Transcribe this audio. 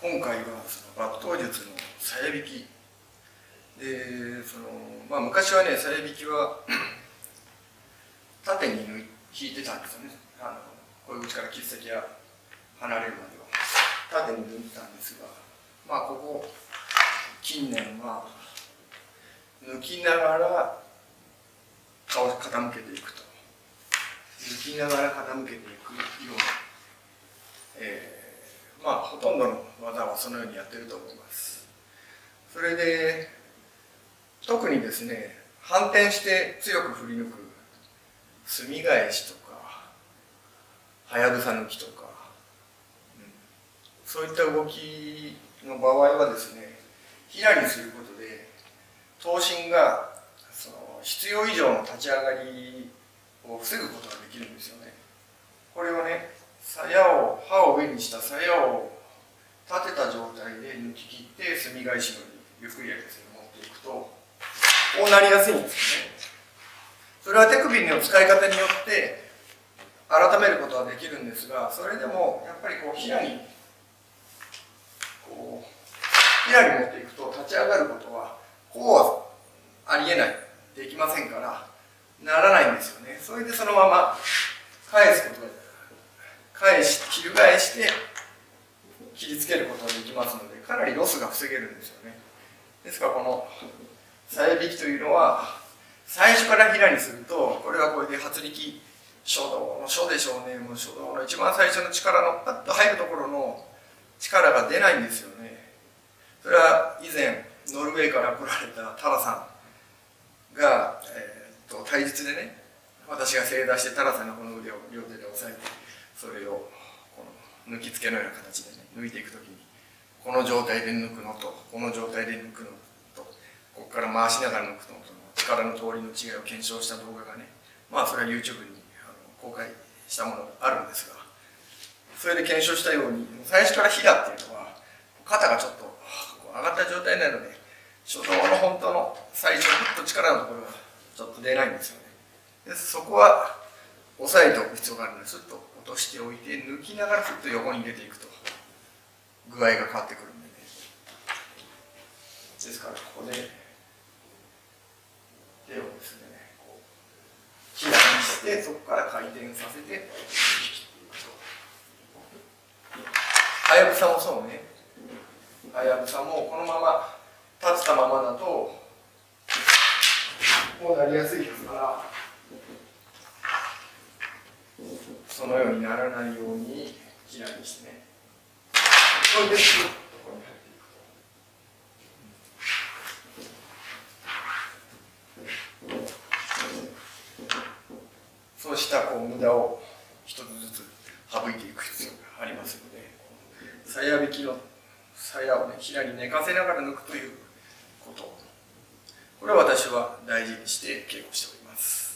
今回はその抜刀術の鞘引きで、昔はね、鞘引きは縦に引いてたんですよね。こういううちから切っ先が離れるまでは縦に抜いてたんですが、ここ近年は抜きながら顔を傾けていくと、抜きながら傾けていくような、ほとんどの技はそのようにやってると思います。それで特にですね、反転して強く振り抜く隅返しとかはやぶさ抜きとか、そういった動きの場合はですね、ひらにすることで刀身が必要以上の立ち上がりを防ぐことができるんですよね。これをね、刃を上にした鞘を立てた状態で抜き切って隅返しのようにゆっくりやりですね、持っていくとこうなりやすいんですよね。それは手首の使い方によって改めることはできるんですが、それでもやっぱりこうひらに持っていくと立ち上がることはこうはありえない、できませんから、ならないんですよね。それでそのまま返すことが翻して切りつけることができますので、かなりロスが防げるんですよね。ですからこの鞘引きというのは最初からひらにすると、これはこれで発力書道の書でしょうね。もう書道の一番最初の力のパッと入るところの力が出ないんですよね。それは以前ノルウェーから来られたタラさんが、体術でね、私が正座してタラさんのこの腕を両手で押さえて、それをこの抜き付けのような形でね、抜いていくときに、この状態で抜くのとこの状態で抜くのと、ここから回しながら抜くのとの力の通りの違いを検証した動画がね、それは YouTube に公開したものがあるんですが、それで検証したように、最初からひらっていうのは肩がちょっと上がった状態なので、書道の本当の最初の力のところがちょっと出ないんですよね。でそこは押さえておく必要があるので、スッと落としておいて、抜きながらスッと横に出ていくと具合が変わってくるんでね。ですからここで手をですね、ひらにして、そこから回転させて引きっていくと。はやぶさもそうね。はやぶさもこのまま立ったままだとこうなりやすいですから、そのようにならないようにひらにしてね、それでここに入っていくと、そうした無駄を一つずつ省いていく必要がありますので、鞘引きの鞘をね、ひらに寝かせながら抜くということ、これは私は大事にして稽古しております。